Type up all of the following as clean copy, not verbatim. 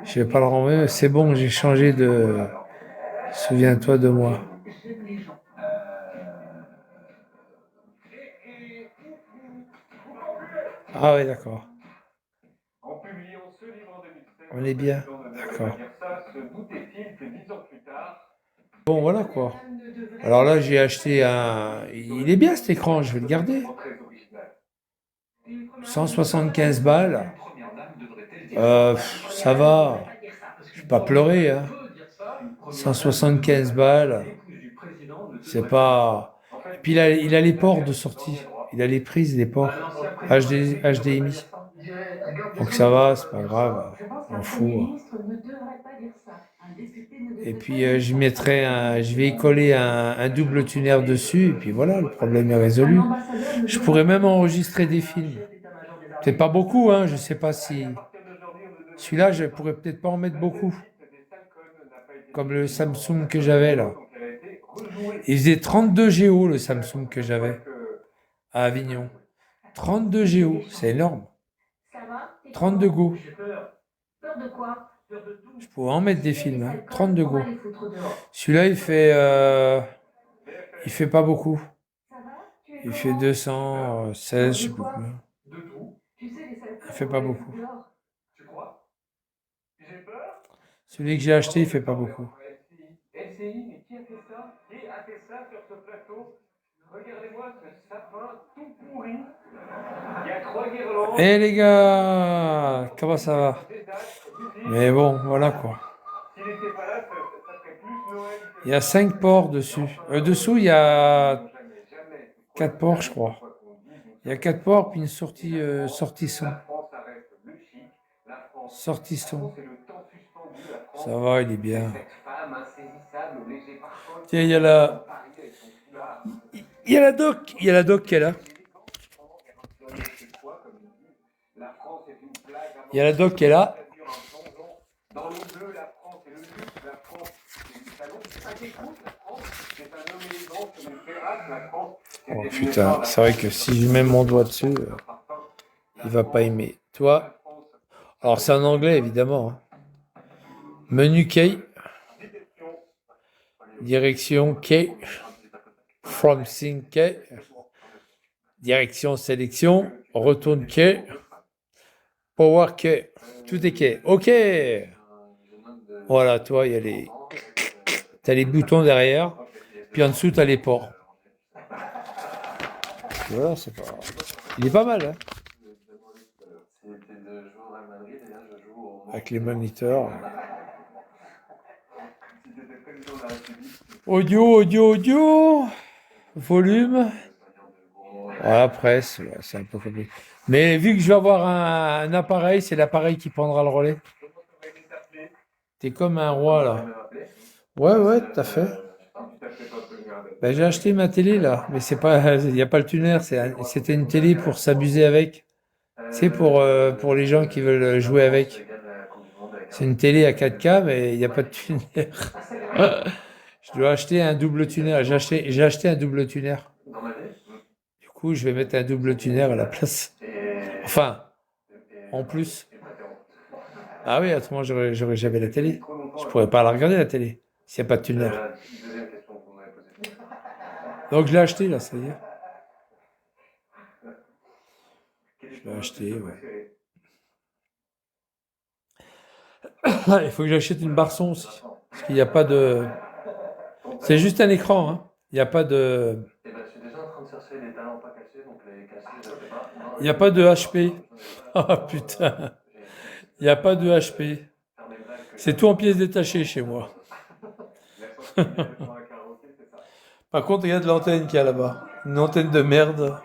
Je vais pas le renvoyer. C'est bon, j'ai changé de. Souviens-toi de moi. Ah oui, d'accord. On est bien. D'accord. Bon, voilà quoi. Alors là, j'ai acheté un. Il est bien cet écran, je vais le garder. 175 balles. Ça va. Je vais pas pleurer, hein. 175 balles. C'est pas. Et puis il a les ports de sortie. Il a les prises des ports. HDMI. Donc ça va, c'est pas grave. On m'en fout. Et puis je vais y coller un double tuner dessus. Et puis voilà, le problème est résolu. Je pourrais même enregistrer des films. C'est pas beaucoup, hein. Je sais pas si. Celui-là, je pourrais peut-être pas en mettre beaucoup. Comme le Samsung que j'avais là. Il faisait 32 Go le Samsung que j'avais à Avignon. 32 Go, c'est énorme. 32 Go. Je pourrais en mettre des films, hein. 32 Go. Celui-là, il fait pas beaucoup. Il fait 216, je sais plus combien. Il fait pas beaucoup. Celui que j'ai acheté, il fait pas beaucoup. LCI, mais qui a fait ça? Qui a fait ça sur ce plateau? Regardez-moi ce sapin tout pourri. Il y a 3 guirlandes. Eh les gars, comment ça va? Mais bon, voilà quoi. S'il n'était pas là, ça serait plus Noël. Il y a 5 ports dessus. Dessous, il y a 4 ports, je crois. Il y a 4 ports, puis une sortie son. Sortie son. Ça va, il est bien. Tiens, il y a la doc. Il y a la doc qui est là. Il y a la doc qui est là. Oh putain, c'est vrai que si je mets mon doigt dessus, il va pas aimer. Toi, alors c'est en anglais évidemment. Hein. Menu key. Direction key. From sync key. Direction sélection. Retourne key. Power key. Tout est key. OK. Voilà, toi, il y a t'as les boutons derrière. Puis en dessous, t'as les ports. Voilà, c'est pas. Il est pas mal, hein. Avec les moniteurs. Audio. Volume. Voilà, presse. C'est un peu compliqué. Mais vu que je vais avoir un appareil, c'est l'appareil qui prendra le relais. T'es comme un roi, là. Ouais, tout à fait. Ben, j'ai acheté ma télé, là. Mais c'est pas, il n'y a pas le tuner. C'était une télé pour s'amuser avec. C'est pour les gens qui veulent jouer avec. C'est une télé à 4K, mais il n'y a pas de tuner. Je dois acheter un double tuner. J'ai acheté un double tuner. Du coup, je vais mettre un double tuner à la place. Enfin, en plus. Ah oui, autrement, j'aurais jamais la télé. Je pourrais pas la regarder, la télé, s'il n'y a pas de tuner. Donc, je l'ai acheté, là, ça y est. Je l'ai acheté, ouais. Il faut que j'achète une barre-son aussi. Parce qu'il n'y a pas de... C'est juste un écran, hein. Il n'y a pas de... Il n'y a pas de HP. Ah putain. Il n'y a pas de HP. C'est tout en pièces détachées chez moi. Par contre, regarde l'antenne qu'il y a là-bas. Une antenne de merde.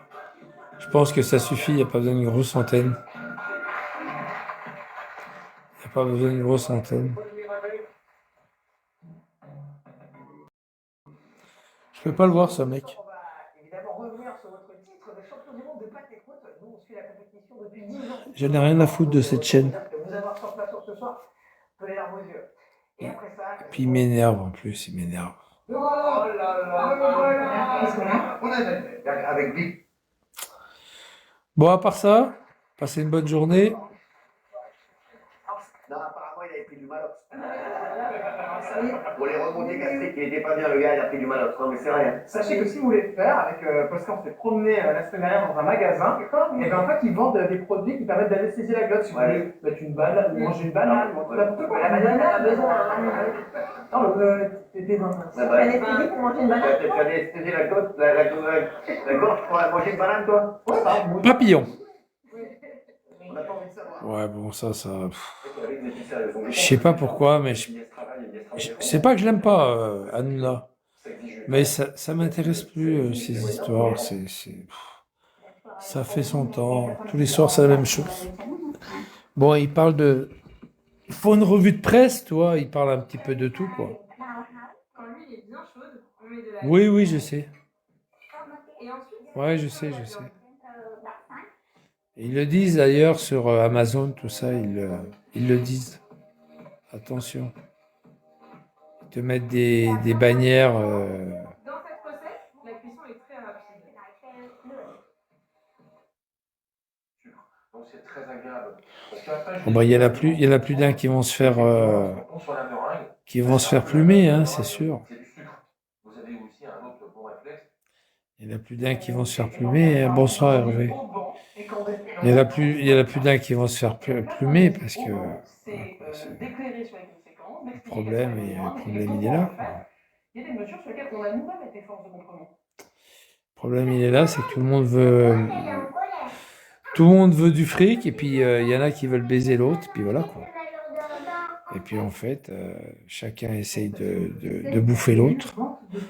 Je pense que ça suffit, il n'y a pas besoin d'une grosse antenne. Il n'y a pas besoin d'une grosse antenne. Je peux pas le voir, ce mec. J'en ai rien à foutre de cette chaîne. Et puis il m'énerve en plus, il m'énerve. Bon, à part ça, passez une bonne journée. Non, apparemment, il avait pris du Malox. Pour les remontées gastriques, il était pas bien, le gars, il a pris du Malox. Non, mais c'est rien. Sachez que si vous voulez le faire, avec Pascal, on s'est promené la semaine dernière dans un magasin, et bien en fait, ils vendent des produits qui permettent d'anesthésier la glotte. Si vous voulez mettre une balle, ou manger une banane, ou n'importe quoi. La banane, elle a besoin. Non, des Anesthésie pour manger une banane. Tu as anesthésié la glotte, la gorge pour manger une banane, toi? Ouais, ça, oui. Papillon. On n'a pas envie de savoir. Ouais, bon, ça. Je sais pas pourquoi, mais c'est pas que je l'aime pas, Hanouna. Mais ça m'intéresse plus, ces histoires. Ça fait son temps. Tous les soirs, c'est la même chose. Bon, il parle de. Il faut une revue de presse, toi. Il parle un petit peu de tout, quoi. Quand l'huile est bien chaude, on met de la Oui, oui, je sais. et ensuite, Ouais, je sais. Ils le disent d'ailleurs sur Amazon, tout ça, ils le disent. Attention. Ils te mettent des bannières. dans cette recette, la cuisson est très rapide. Donc c'est très agréable. Parce qu'après, Bon, bah, il y en a plus d'un qui vont se faire, sur la meringue, plumer, hein, c'est sûr. c'est du sucre. Vous avez aussi un autre bon réflexe. Il y en a plus d'un qui vont se faire plumer, hein. Bonsoir Hervé. Il y en a plus d'un qui vont se faire plumer parce que le problème, il est là, quoi. Il y a des mesures sur lesquelles on a nous-mêmes été force de compromis. Le problème, il est là, c'est que tout le monde veut du fric et puis il y en a qui veulent baiser l'autre, puis voilà, quoi. Et puis en fait, chacun essaye de bouffer l'autre.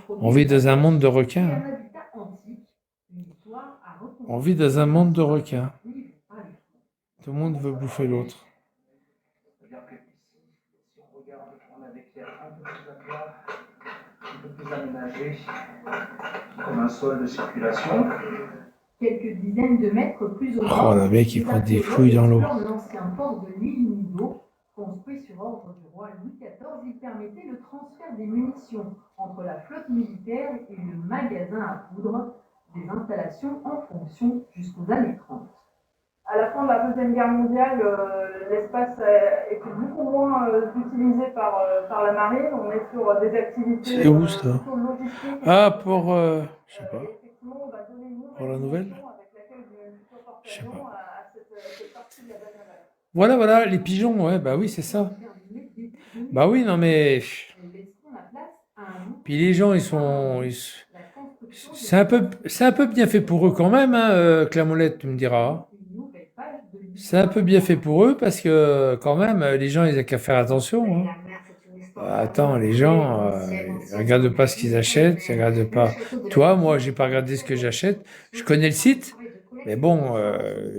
On vit dans un monde de requins, hein. On vit dans un monde de requins. Tout le monde veut bouffer l'autre. C'est-à-dire que ici, si on regarde, on a des pierres un peu plus aménagées, comme un sol de circulation. Quelques dizaines de mètres plus au Oh, nord, le mec, il prend des fouilles dans l'eau. l'ancien port de l'île Nido, construit sur ordre du roi Louis XIV, il permettait le transfert des munitions entre la flotte militaire et le magasin à poudre, des installations en fonction jusqu'aux années 30. À la fin de la Deuxième Guerre mondiale, l'espace a été beaucoup moins utilisé par la marine. On est sur des activités C'est où, ça? plutôt logistiques. Ah, pour, je sais pas, Effectivement, on va donner une pour la nouvelle? dimension avec laquelle du futur Je sais porte-avions pas. à cette partie de la base navale. Voilà, les pigeons, ouais, bah oui, c'est ça. Bah oui, non mais. Puis les gens, c'est un peu bien fait pour eux quand même, hein, Clamolette, tu me diras. C'est un peu bien fait pour eux parce que quand même, les gens, ils ont qu'à faire attention, hein. Attends, les gens, ils regardent pas ce qu'ils achètent, ils regardent pas. Toi, moi, j'ai pas regardé ce que j'achète. Je connais le site, mais bon,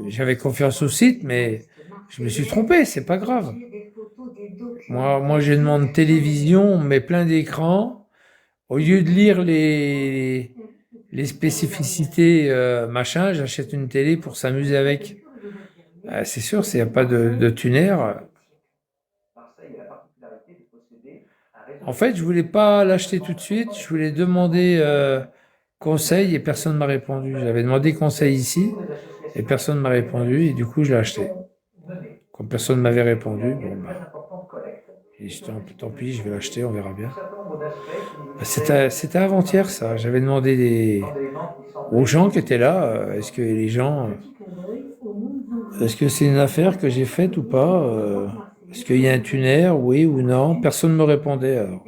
j'avais confiance au site, mais je me suis trompé, c'est pas grave. Moi, j'ai demandé télévision, on met plein d'écrans. Au lieu de lire les spécificités, machin, j'achète une télé pour s'amuser avec. C'est sûr, s'il n'y a pas de tuner. Marseille a la particularité de posséder un réseau. En fait, je voulais pas l'acheter tout de suite. Je voulais demander conseil et personne ne m'a répondu. J'avais demandé conseil ici et personne ne m'a répondu et du coup, je l'ai acheté. Comme personne ne m'avait répondu, bon, bah, et tant pis, je vais l'acheter, on verra bien. Bah, c'était avant-hier, ça. J'avais demandé aux gens qui étaient là, est-ce que les gens, est-ce que c'est une affaire que j'ai faite ou pas? Est-ce qu'il y a un tuner, oui ou non? Personne ne me répondait alors.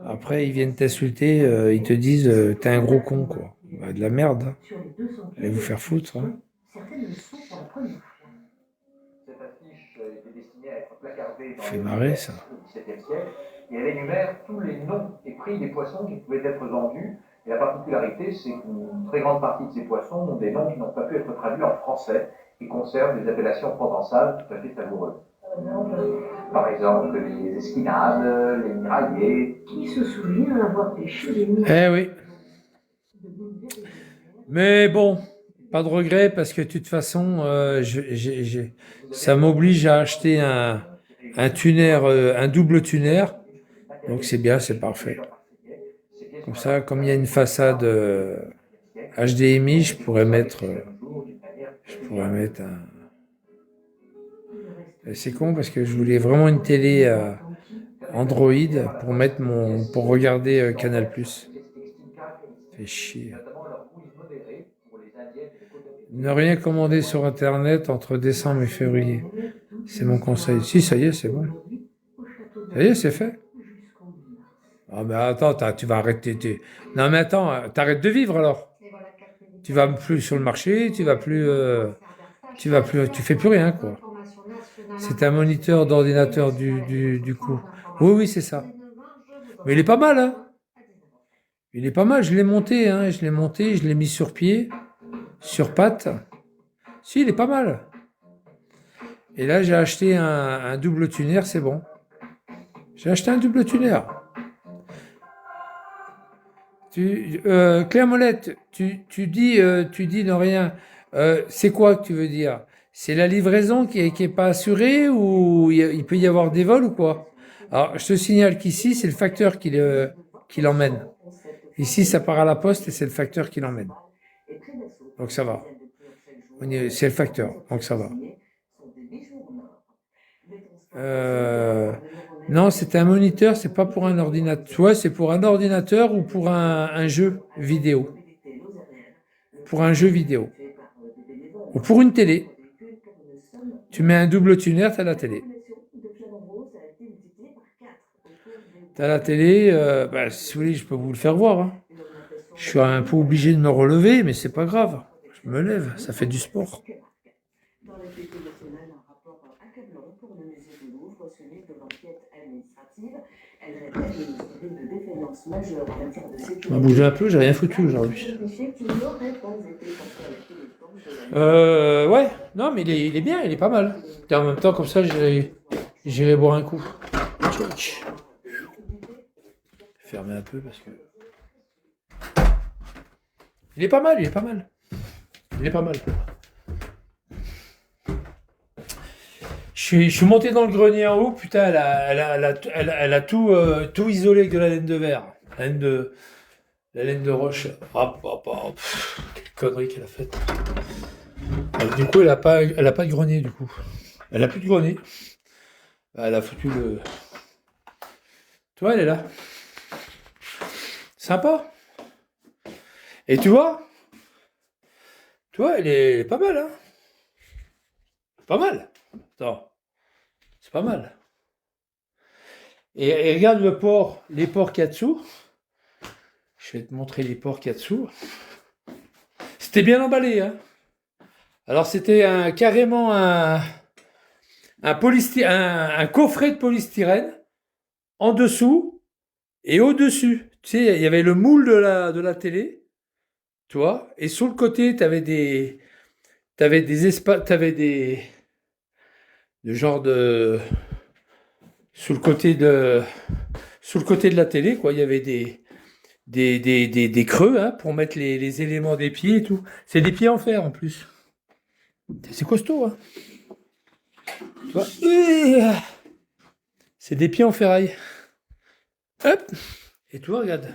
Après, ils viennent t'insulter, ils te disent t'es un gros con, quoi. Bah, de la merde, hein. Allez vous faire foutre, hein. Cette affiche était destinée à être placardée dans Fait les marrer, ça. au XVIIe siècle et elle énumère tous les noms et prix des poissons qui pouvaient être vendus. Et la particularité, c'est qu'une très grande partie de ces poissons ont des noms qui n'ont pas pu être traduits en français et conservent des appellations provençales tout à fait savoureuses. Par exemple, les esquinades, les miraillés. Qui se souvient avoir pêché les mille Eh oui. Mais bon, pas de regret parce que de toute façon, ça m'oblige à acheter un tuner, un double tuner. Donc c'est bien, c'est parfait. Comme ça, comme il y a une façade HDMI, je pourrais mettre un. C'est con parce que je voulais vraiment une télé Android pour regarder Canal+. Fait chier. Ne rien commander sur Internet entre décembre et février. C'est mon conseil. Si, ça y est, c'est bon. Ça y est, c'est fait. Ah, mais attends, tu vas arrêter. Non, mais attends, t'arrêtes de vivre alors. Tu vas plus sur le marché, tu fais plus rien, quoi. C'est un moniteur d'ordinateur du coup. Oui, oui, c'est ça. Mais il est pas mal, hein. Il est pas mal, je l'ai monté, hein. Je l'ai mis sur pied, sur pattes. Si, il est pas mal. Et là, j'ai acheté un double tuner, c'est bon. J'ai acheté un double tuner. Claire Molette, tu dis de rien. C'est quoi que tu veux dire? C'est la livraison qui est pas assurée ou il peut y avoir des vols ou quoi? Alors, je te signale qu'ici, c'est le facteur qui l'emmène. Ici, ça part à la poste et c'est le facteur qui l'emmène. Donc ça va. C'est le facteur, donc ça va. Non, c'est un moniteur, c'est pas pour un ordinateur. Tu vois, c'est pour un ordinateur ou pour un jeu vidéo. Pour un jeu vidéo. Ou pour une télé. Tu mets un double tuner, t'as la télé. T'as la télé, si vous voulez, je peux vous le faire voir. Hein. Je suis un peu obligé de me relever, mais c'est pas grave. Je me lève, ça fait du sport. On va bouger un peu, j'ai rien foutu aujourd'hui. Ouais, non, mais il est bien, il est pas mal. Et en même temps, comme ça, j'irai boire un coup. Fermer un peu parce que. Il est pas mal, il est pas mal. Il est pas mal. Je suis monté dans le grenier en haut, putain, elle a tout isolé avec de la laine de verre. La laine de roche. Quelle connerie qu'elle a faite. Alors, du coup, elle a pas de grenier, du coup. Elle a plus de grenier. Elle a foutu le. Tu vois, elle est là. Sympa. Et tu vois, elle est pas mal, hein. Pas mal. Attends. C'est pas mal. Et regarde les ports qu'il y a dessous. Je vais te montrer les ports qu'il y a dessous. C'était bien emballé, hein. Alors c'était carrément un coffret de polystyrène en dessous et au-dessus. Tu sais, il y avait le moule de la télé, tu vois, et sur le côté, t'avais des espaces, sous le côté de la télé, quoi, il y avait des creux, hein, pour mettre les éléments des pieds et tout. C'est des pieds en fer en plus. C'est costaud, hein. Tu vois, c'est des pieds en ferraille. Hop. Et toi, regarde.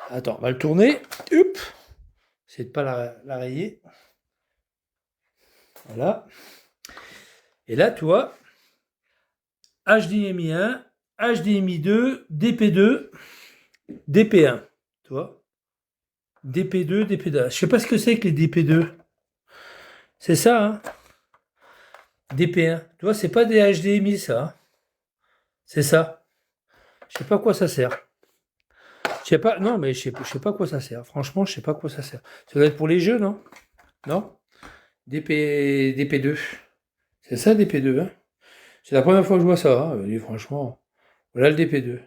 Attends, on va le tourner. Hop. C'est de pas la rayer. Voilà. Et là, tu vois, HDMI 1, HDMI 2, DP2, DP1. Tu vois, DP2, DP2. Je sais pas ce que c'est que les DP2. C'est ça, hein. DP1. Tu vois, c'est pas des HDMI, ça. Hein. C'est ça. Je sais pas à quoi ça sert. Je sais pas. Non, mais je sais pas à quoi ça sert. Franchement, je sais pas à quoi ça sert. Ça doit être pour les jeux, non? Non? DP2. C'est ça, DP2, hein. C'est la première fois que je vois ça, hein. Et franchement. Voilà le DP2.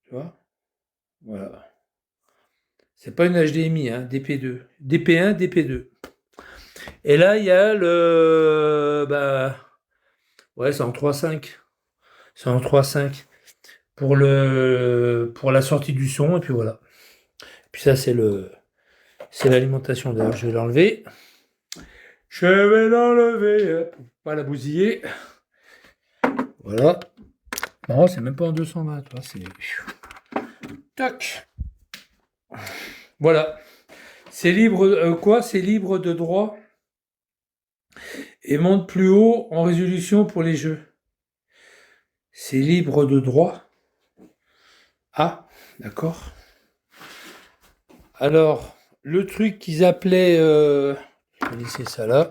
Tu vois? Voilà. C'est pas une HDMI, hein, DP2. DP1, DP2. Et là, il y a ouais, c'est en 3.5. C'est en 3.5 pour la sortie du son, et puis voilà. Et puis ça, c'est l'alimentation. D'ailleurs, je vais l'enlever. Pour pas la bousiller. Voilà. Non, c'est même pas en 220, toi, c'est. Tac. Voilà. C'est libre, quoi? C'est libre de droit. et monte plus haut en résolution pour les jeux. C'est libre de droit. Ah, d'accord. Alors, le truc qu'ils appelaient... je vais laisser ça là.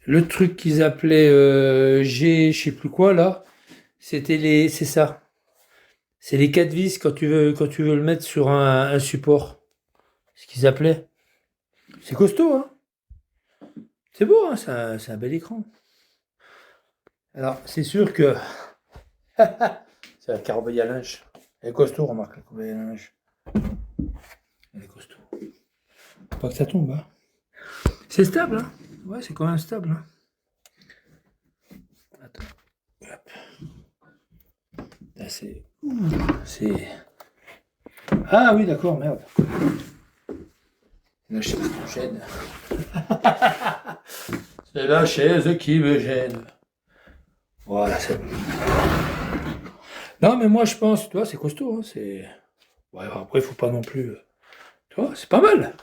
Le truc qu'ils appelaient G, je sais plus quoi là, c'est ça. C'est les 4 vis quand tu veux le mettre sur un support. Ce qu'ils appelaient. C'est costaud, hein. C'est beau, hein, c'est un bel écran. Alors, c'est sûr que... c'est la corbeille à linge. Elle est costaud, remarque, la corbeille à linge. Elle est costaud. Faut pas que ça tombe, hein. C'est stable, hein. Ouais, c'est quand même stable, hein. Attends. Hop. Là, c'est... Ah oui, d'accord, merde. La chaise me gêne. C'est la chaise qui me gêne. Voilà, c'est bon. Non, mais moi, je pense, tu vois, c'est costaud, hein, c'est... Ouais, après, il faut pas non plus... Tu vois, c'est pas mal.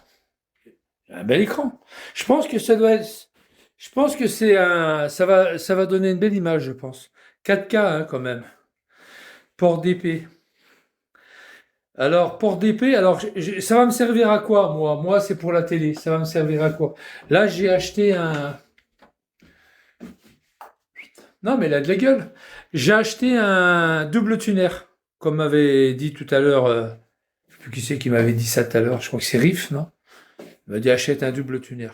Un bel écran. Je pense que ça doit être... Je pense que c'est un... Ça va donner une belle image, je pense. 4K, hein, quand même. Port DP. Alors, port DP, alors, ça va me servir à quoi, moi? Moi, c'est pour la télé. Ça va me servir à quoi? Là, j'ai acheté un... Non, mais il a de la gueule. J'ai acheté un double tuner, comme m'avait dit tout à l'heure... je sais plus qui c'est qui m'avait dit ça tout à l'heure. Je crois que c'est Riff, non? Il m'a dit, achète un double tuner.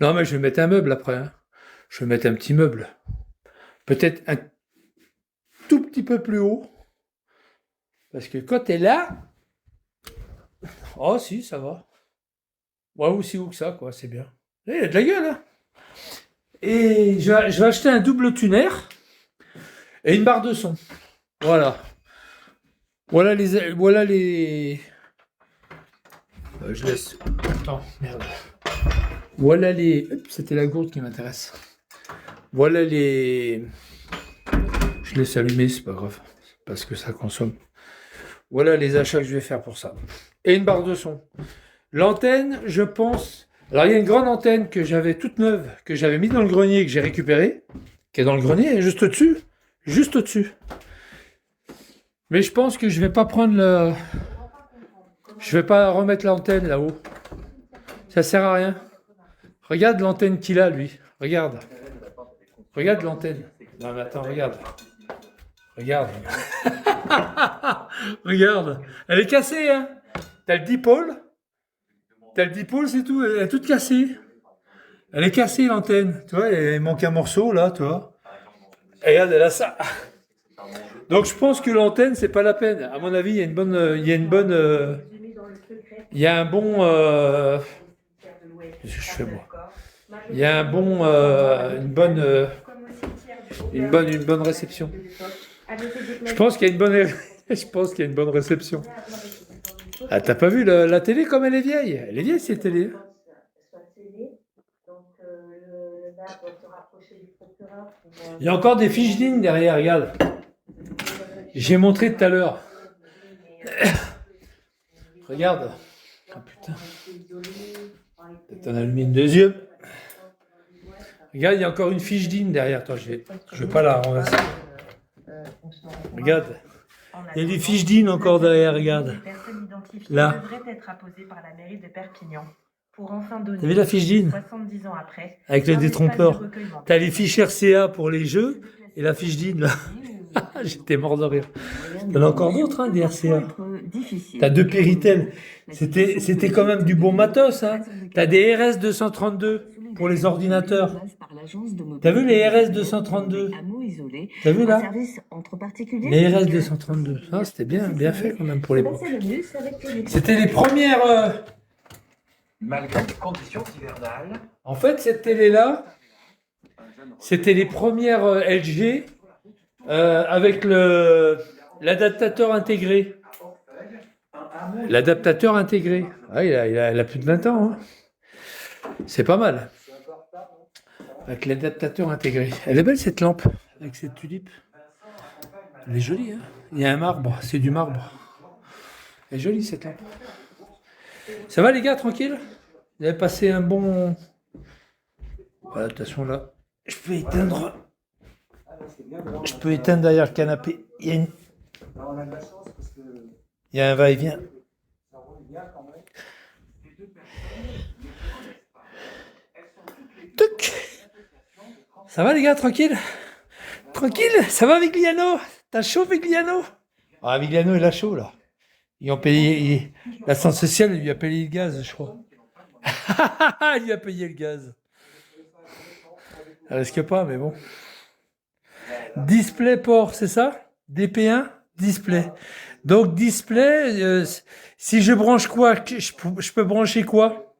Non, mais je vais mettre un meuble après. Hein. Je vais mettre un petit meuble. Peut-être un tout petit peu plus haut. Parce que quand t'es là... Oh, si, ça va. Ouais, aussi haut que ça, quoi, c'est bien. Il y a de la gueule, hein. Et je vais acheter un double tuner et une barre de son. Voilà. Voilà les... je laisse... Attends, merde. Voilà les... C'était la gourde qui m'intéresse. Voilà les... Je laisse allumer, c'est pas grave. Parce que ça consomme. Voilà les achats que je vais faire pour ça. Et une barre de son. L'antenne, je pense... Alors, il y a une grande antenne que j'avais toute neuve, que j'avais mis dans le grenier, que j'ai récupérée, qui est dans le grenier, juste au-dessus. Juste au-dessus. Mais je pense que je vais pas prendre le... Je vais pas remettre l'antenne là-haut. Ça sert à rien. Regarde l'antenne qu'il a, lui. Regarde. Regarde l'antenne. Non, mais attends, regarde. Regarde. Regarde. Elle est cassée, hein. T'as le dipôle. T'as le dipôle, c'est tout. Elle est toute cassée. Elle est cassée, l'antenne. Tu vois, il manque un morceau, là, tu vois. Et regarde, elle a ça. Donc, je pense que l'antenne, c'est pas la peine. À mon avis, il y a une bonne... Il y a une bonne... il y a un bon... Qu'est-ce que je fais, moi? Il y a un bon... une bonne réception. Je pense qu'il y a une bonne... Je pense qu'il y a une bonne réception. Ah, t'as pas vu la télé comme elle est vieille? Elle est vieille, cette télé. Il y a encore des fiches lignes derrière, regarde. J'ai montré tout à l'heure. Regarde. Oh putain. Peut-être en allumer une deuxième. Regarde, il y a encore une fiche ligne derrière. Attends, je vais pas la renverser. Regarde. Il y a des fiches d'IN encore derrière, regarde. Là. T'as vu la fiche d'IN? Avec le détrompeur. T'as les fiches RCA pour les jeux et la fiche d'IN là. J'étais mort de rire. T'en as encore d'autres, hein, des RCA. T'as 2 Péritel. C'était quand même du bon matos, hein. T'as des RS 232 pour les ordinateurs. T'as vu les RS 232? T'as vu là? Les RS 232. Ah, c'était bien fait quand même pour l'époque. C'était les premières... Malgré les conditions hivernales. En fait, cette télé-là, c'était les premières LG avec l'adaptateur intégré. L'adaptateur intégré. Ah, il a plus de 20 ans. Hein. C'est pas mal. Avec l'adaptateur intégré. Elle est belle cette lampe, avec cette tulipe. Elle est jolie. Hein. Il y a un marbre, c'est du marbre. Elle est jolie cette lampe. Ça va les gars, tranquille? Vous avez passé un bon Voilà, de toute façon, là, je peux éteindre. Je peux éteindre derrière le canapé. Il y a un va-et-vient. Tuc. Ça va les gars, tranquille? Tranquille? Ça va Vigliano? T'as chaud Vigliano? Ah Vigliano il a chaud là. Ils ont payé. L'ascenseur social lui a payé le gaz, je crois. Il lui a payé le gaz. Ça risque pas, mais bon. Display port, c'est ça? DP1? Display. Donc display, si je branche quoi? Je peux brancher quoi?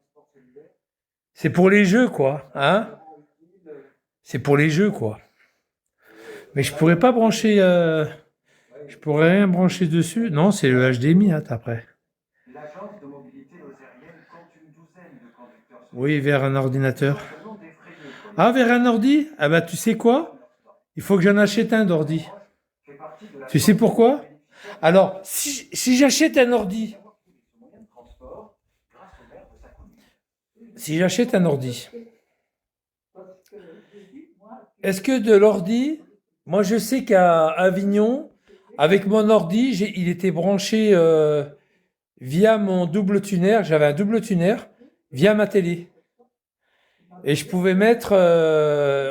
C'est pour les jeux, quoi. Hein? C'est pour les jeux, quoi. Mais je pourrais pas brancher. Je pourrais rien brancher dessus. Non, c'est le HDMI, hein, après. Oui, vers un ordinateur. Ah, vers un ordi? Ah bah tu sais quoi? Il faut que j'en achète un d'ordi. Tu sais pourquoi? Alors, si j'achète un ordi, est-ce que de l'ordi, moi je sais qu'à Avignon, avec mon ordi, il était branché via mon double tuner, j'avais un double tuner, via ma télé. Et je pouvais mettre,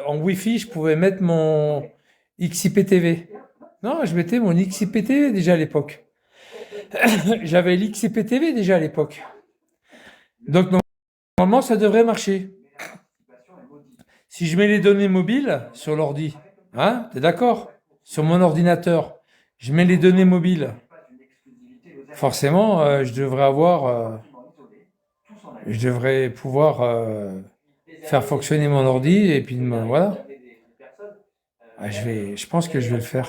en Wi-Fi, je pouvais mettre mon XIPTV. Non, je mettais mon XIPTV déjà à l'époque. J'avais l'XIPTV déjà à l'époque. Donc normalement, ça devrait marcher. Si je mets les données mobiles sur l'ordi, hein, t'es d'accord? Sur mon ordinateur, je mets les données mobiles. Forcément, je devrais pouvoir faire fonctionner mon ordi et puis voilà. Ah, je pense que je vais le faire.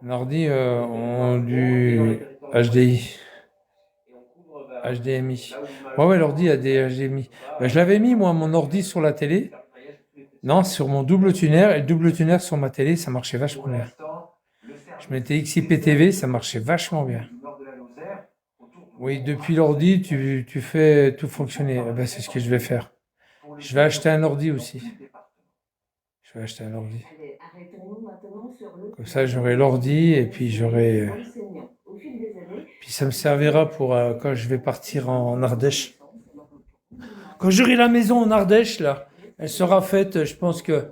Un ordi en du HDI. HDMI. Ouais, l'ordi a des HDMI. Ben, je l'avais mis, moi, mon ordi sur la télé. Non, sur mon double tuner. Et le double tuner sur ma télé, ça marchait vachement bien. Je mettais XIPTV, ça marchait vachement bien. Oui, depuis l'ordi, tu fais tout fonctionner. Eh ben, c'est ce que je vais faire. Je vais acheter un ordi aussi. Je vais acheter un ordi. Comme ça, j'aurai l'ordi et puis j'aurai. Puis ça me servira pour quand je vais partir en Ardèche. Quand j'aurai la maison en Ardèche, là, elle sera faite, je pense que,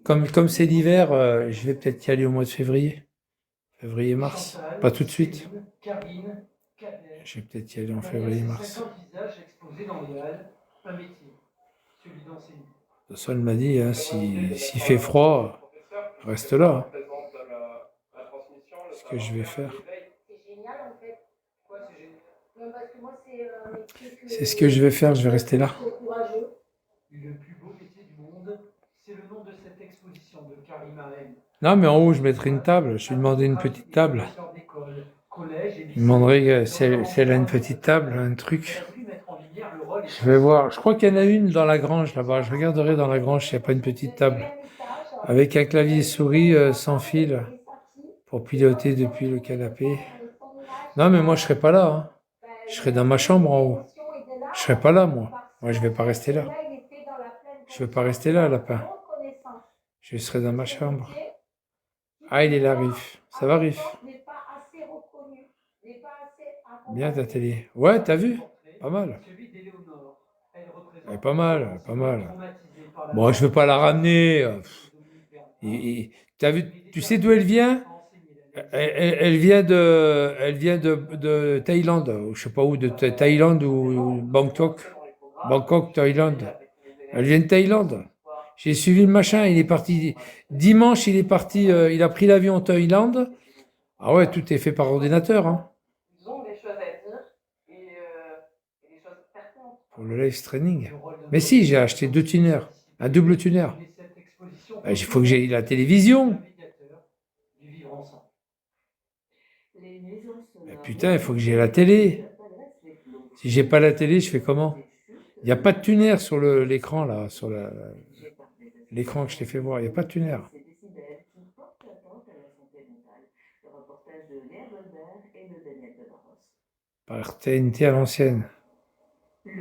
comme c'est l'hiver, je vais peut-être y aller au mois de février. Février-mars. Pas tout de suite. Je vais peut-être y aller en février-mars. De toute façon, elle m'a dit, hein, s'il fait froid, reste là. Hein. C'est ce que je vais faire. C'est ce que je vais faire, je vais rester là. Le plus beau métier du monde, c'est le nom de cette exposition de Karim Ahem. Non, mais en haut, je mettrai une table. Je lui demanderai une petite table. Je lui demanderai si elle a une petite table, un truc. Je vais voir. Je crois qu'il y en a une dans la grange là-bas. Je regarderai dans la grange s'il n'y a pas une petite table. Avec un clavier souris sans fil pour piloter depuis le canapé. Non, mais moi, je ne serai pas là. Hein. Je serai dans ma chambre en haut. Je ne serai pas là, moi. Moi, je ne vais pas rester là. Je ne vais pas rester là, lapin. Je serai dans ma chambre. Ah, il est là, Riff. Ça va, Riff? Bien ta télé. Ouais, t'as vu? Pas mal. Ouais, pas mal, pas mal. Bon, je ne veux pas la ramener. T'as vu, tu sais d'où elle vient? Elle vient de Thaïlande, ou je sais pas où, de Thaïlande ou Bangkok. Bangkok, Thaïlande. Elle vient de Thaïlande. J'ai suivi le machin, il est parti. Dimanche, il est parti, il a pris l'avion en Thaïlande. Ah ouais, tout est fait par ordinateur. Hein. Ils ont des choses à dire et des choses pertinentes. Pour le live streaming. Mais si, j'ai acheté 2 tuners, un double tuner. Il faut que j'aie la télévision. Mais putain, il faut que j'ai la télé. Si j'ai pas la télé, je fais comment? Il n'y a pas de tuner sur l'écran, là, sur l'écran que je t'ai fait voir. Il n'y a pas de tuner. Par TNT à l'ancienne.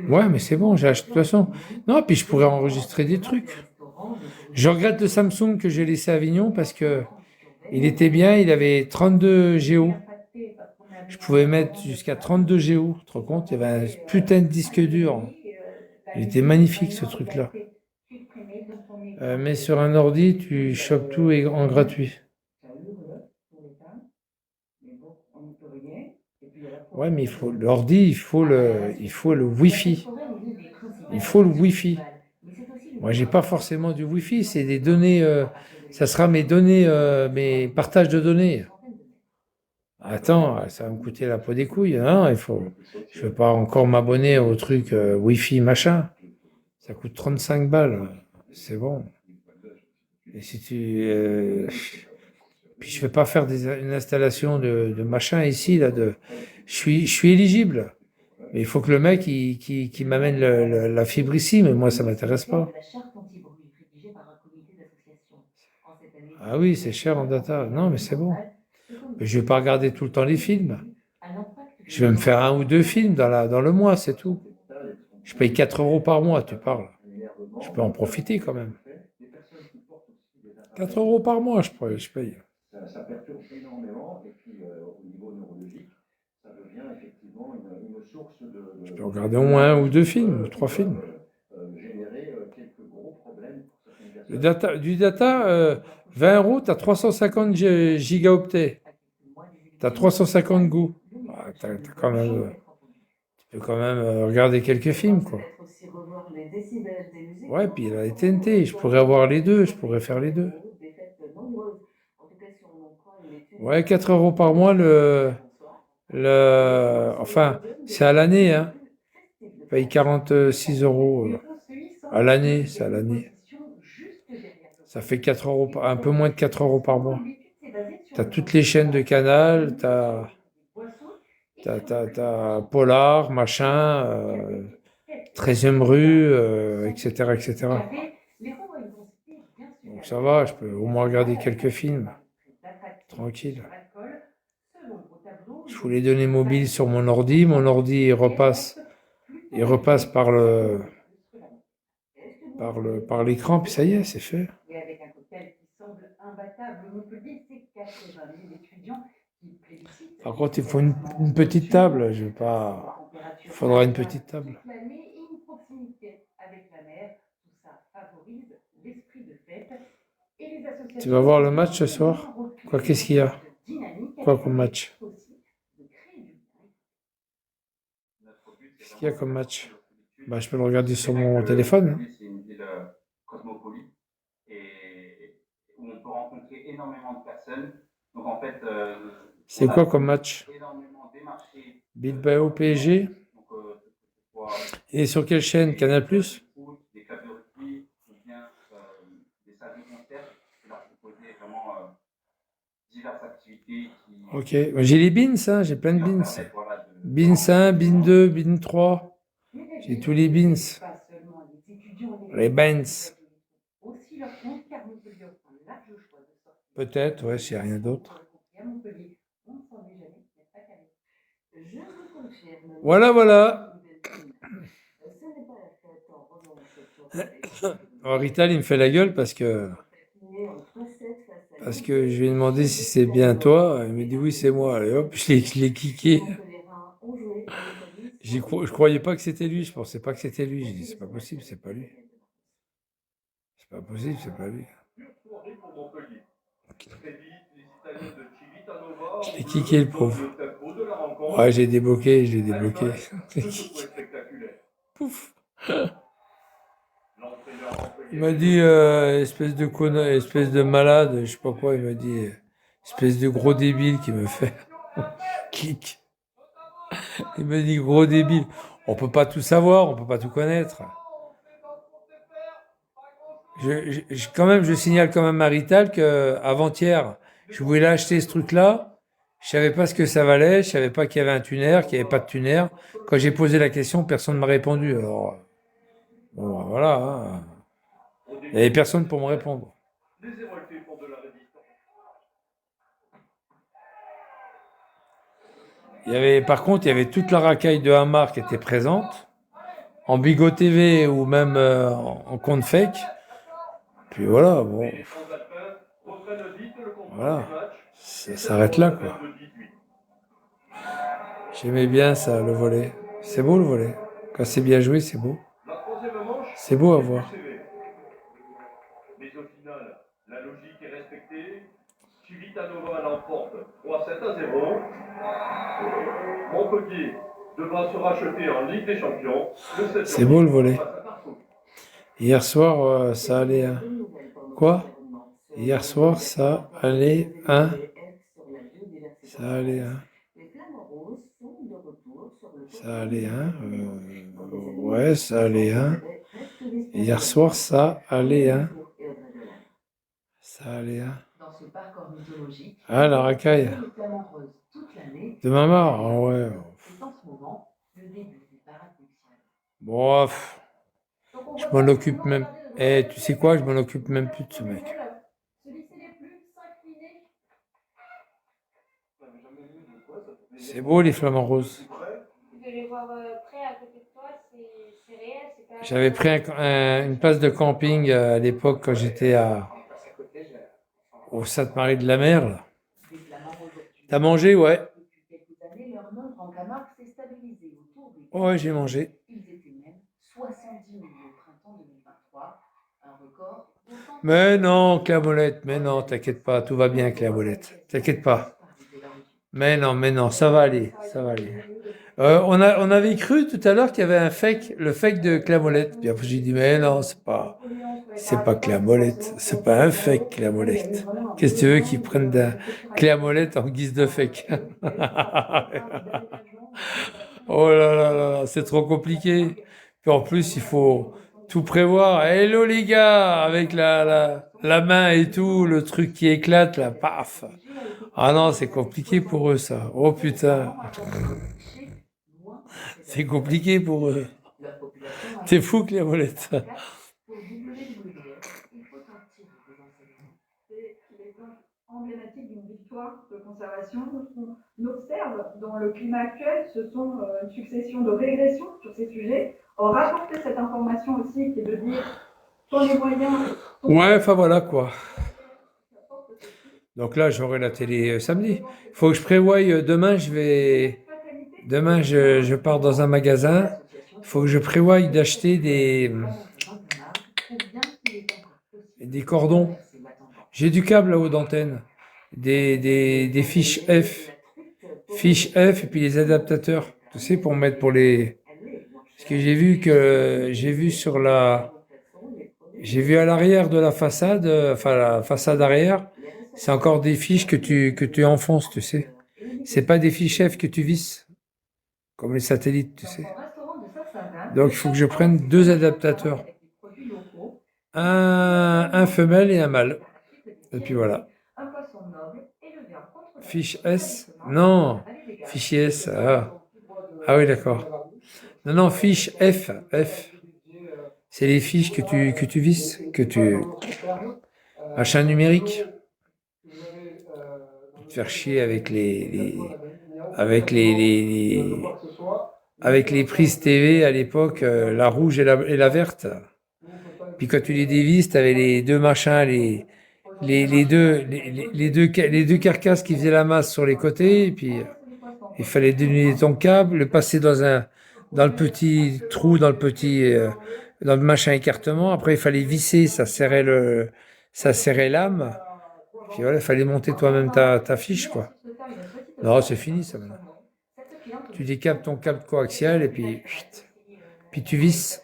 Ouais, mais c'est bon, j'ai acheté de toute façon. Non, puis je pourrais enregistrer des trucs. Je regrette le Samsung que j'ai laissé à Avignon parce que il était bien, il avait 32 Go. Je pouvais mettre jusqu'à 32 Go. Tu te rends compte? Il y avait un putain de disque dur. Il était magnifique ce truc-là. Mais sur un ordi, tu chopes tout en gratuit. Ouais, mais il faut l'ordi, il faut le Wi-Fi. Il faut le Wi-Fi. Moi, j'ai pas forcément du Wi-Fi, c'est des données. Ça sera mes données, mes partages de données. Attends, ça va me coûter la peau des couilles. Non, il faut. Je vais pas encore m'abonner au truc Wi-Fi machin. Ça coûte 35 balles. C'est bon. Et si tu. Puis je vais pas faire une installation de machin ici là. Je suis éligible. Mais il faut que le mec qui m'amène la fibre ici, mais moi ça m'intéresse pas. Ah oui, c'est cher en data. Non, mais c'est bon. Mais je vais pas regarder tout le temps les films. Je vais me faire un ou deux films dans le mois, c'est tout. Je paye 4 euros par mois, tu parles. Je peux en profiter quand même. 4 euros par mois, je paye. Ça perturbe énormément et puis au niveau neurologique, ça devient effectivement une source de. Je peux regarder au moins un ou deux films, ou trois films. Générer quelques gros problèmes pour certaines personnes. Du data, 20 euros, tu as 350 gigaoctets. Tu as 350 goûts. Ah, quand même, tu peux quand même regarder quelques films, quoi. Ouais, puis la TNT, je pourrais avoir les deux, je pourrais faire les deux. Ouais, 4 euros par mois, enfin, c'est à l'année, hein. Je paye 46 euros à l'année, c'est à l'année. Ça fait 4 euros, un peu moins de 4 euros par mois. Tu as toutes les chaînes de Canal, tu as Polar, machin, 13e rue, etc., etc. Donc ça va, je peux au moins regarder quelques films. Tranquille. Je fous les données mobiles sur mon ordi il repasse par l'écran, puis ça y est, c'est fait. Par contre, il faut une petite table. Je vais pas. Il faudra une petite table. Tu vas voir le match ce soir? Quoi, qu'est-ce qu'il y a? Quoi comme match? Qu'est-ce qu'il y a comme match? Bah, je peux le regarder sur mon téléphone. C'est une ville cosmopolite et où on peut rencontrer énormément de personnes. Donc en fait, c'est quoi comme match? Bilbao PSG? Et sur quelle chaîne? Canal+? Des clubs de rugby ou bien des salles de concert qui leur proposer vraiment diverses activités. Ok, j'ai les bins, hein, j'ai plein de bins. Bins 1, bin 2, bin 3. J'ai tous les bins. Les bins. Peut-être, ouais, s'il n'y a rien d'autre. Voilà, voilà. Alors, Rital, il me fait la gueule parce que je lui ai demandé si c'est bien toi. Il me dit oui, c'est moi. Allez hop, je l'ai kické. Je croyais pas que c'était lui. Je pensais pas que c'était lui. J'ai dit c'est pas possible, c'est pas lui. C'est pas possible, c'est pas lui. Je l'ai kické le pauvre. Ouais, j'ai débloqué, je l'ai débloqué. Pouf. Il m'a dit espèce de connard, espèce de malade, je sais pas quoi, il m'a dit espèce de gros débile qui me fait kick. Il m'a dit gros débile. On peut pas tout savoir, on peut pas tout connaître. Quand même, je signale quand même à Rital que avant-hier, je voulais acheter ce truc-là. Je savais pas ce que ça valait, je savais pas qu'il y avait un tuner, qu'il n'y avait pas de tuner. Quand j'ai posé la question, personne ne m'a répondu. Alors, bon, voilà. Hein. Il n'y avait personne pour me répondre. Par contre, il y avait toute la racaille de Hamar qui était présente. en Bigot TV ou même en compte fake. Puis voilà, bon, voilà, ça s'arrête là, quoi. J'aimais bien ça, le volley. C'est beau le volley. Quand c'est bien joué, c'est beau. C'est beau à voir. Mais au final, la logique est respectée. Civitanova l'emporte 3-7-0. Montpellier devra se racheter en Ligue des Champions. C'est beau le volley. Hier soir, ça allait. Quoi? Hier soir, ça allait. Ça allait. Ça allait. Ouais, ça allait. Hier soir, ça allait. Ça allait. Dans ce parc ornithologique, Ah, la racaille. les flamants roses toute l'année. De ma mare, ah ouais. C'est en ce moment le début des parades nuptiales. Bon, je m'en occupe même. Eh, tu sais quoi, je m'en occupe même plus de ce mec. C'est beau les flamants roses. De les voir près à côté de toi, c'est réel, c'est pas... J'avais pris une place de camping à l'époque quand j'étais au Sainte-Marie-de-la-Mer. Là. Des flamants roses. T'as mangé, ouais. Depuis quelques années, leur nombre en Camargue s'est stabilisé autour des... Ouais, j'ai mangé. Ils étaient même 70 000 au printemps 2023, un record. Mais non, Clairmolette, mais non, t'inquiète pas, tout va bien, Clairmolette. T'inquiète pas. Mais non, ça va aller, ça va aller. On avait cru tout à l'heure qu'il y avait un fake, le fake de Clairmolette. Puis après j'ai dit, mais non, c'est pas Clairmolette, c'est pas un fake Clairmolette. Qu'est-ce que tu veux qu'ils prennent d'un Clairmolette en guise de fake? Oh là là là, c'est trop compliqué. Puis en plus, il faut tout prévoir. Hello les gars, avec la main et tout, le truc qui éclate, là, paf. Ah non, c'est compliqué pour eux, ça. Oh putain. C'est compliqué pour eux. C'est fou, Clairmolette. C'est l'exemple emblématique d'une victoire de conservation. On observe dans le climat actuel, ce sont une succession de régressions sur ces sujets. Or, rapporter cette information aussi, qui est de dire, sans les moyens... Ouais, enfin voilà quoi. Donc là, j'aurai la télé samedi. Il faut que je prévoie, demain, je pars dans un magasin. Il faut que je prévoie d'acheter des cordons. J'ai du câble à haute antenne, des fiches F, et puis les adaptateurs. Tu sais, pour mettre pour les... Parce que j'ai vu à l'arrière de la façade, enfin la façade arrière, c'est encore des fiches que tu enfonces, tu sais. C'est pas des fiches F que tu visses, comme les satellites, tu sais. Donc il faut que je prenne 2 adaptateurs. Un femelle et un mâle. Et puis voilà. Fiche S? Non. Fichier S. Ah oui, d'accord. Non, fiche F. C'est les fiches que tu visses, achat numérique. Te faire chier avec avec les prises TV à l'époque, la rouge et la verte. Puis quand tu les dévisses, t'avais les deux machins, les deux carcasses qui faisaient la masse sur les côtés, et puis il fallait dénuder ton câble, le passer dans le petit trou, dans le machin écartement. Après, il fallait visser, ça serrait l'âme. Puis voilà, il fallait monter toi-même ta fiche, quoi. Non, c'est fini, ça, maintenant. Tu décapes ton câble coaxial, et puis tu visses.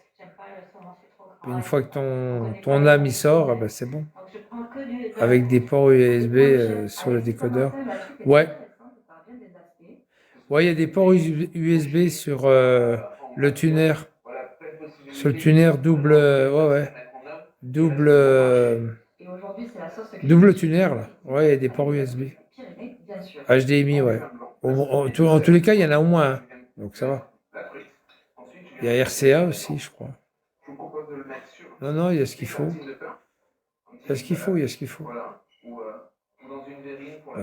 Puis une fois que ton âme y sort, ben c'est bon. Avec des ports USB sur le décodeur. Ouais. Ouais, il y a des ports USB sur le tuner. Sur le tuner double. Ouais. Double tuner, là. Ouais, il y a des ports USB. HDMI, ouais. En tous les cas, il y en a au moins un. Donc ça va. Il y a RCA aussi, je crois. Non, il y a ce qu'il faut. Il y a ce qu'il faut.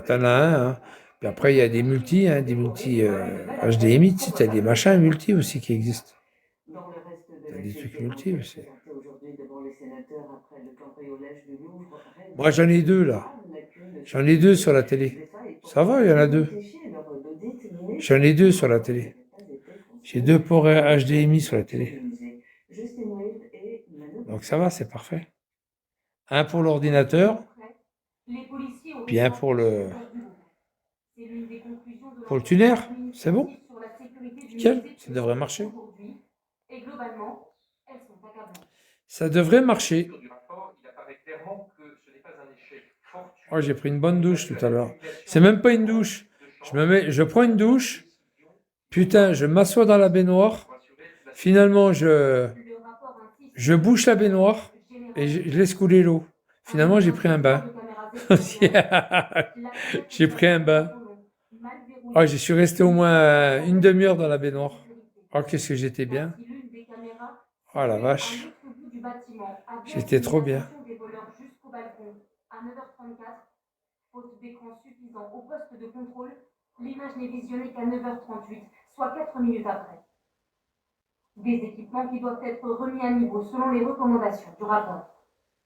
T'en as un, hein. Puis après, il y a des multi HDMI, tu sais, t'as des machins multi aussi qui existent. a des trucs inutiles aussi. Moi, j'en ai 2 là. J'en ai 2 sur la télé. Ça va, il y en a 2. J'en ai 2 sur la télé. J'ai 2 ports HDMI sur la télé. Donc ça va, c'est parfait. Un pour l'ordinateur, puis un pour le tuner. C'est bon? Nickel, ça devrait marcher. Ça devrait marcher. Oh, j'ai pris une bonne douche tout à l'heure. C'est même pas une douche. Je prends une douche. Putain, je m'assois dans la baignoire. Finalement, je bouche la baignoire et je laisse couler l'eau. Finalement, j'ai pris un bain. J'ai pris un bain. Oh, je suis resté au moins une demi-heure dans la baignoire. Oh, qu'est-ce que j'étais bien. Oh la vache. J'étais trop bien. Faute d'écran suffisant au poste de contrôle, l'image n'est visionnée qu'à 9h38, soit 4 minutes après. Des équipements qui doivent être remis à niveau selon les recommandations du rapport.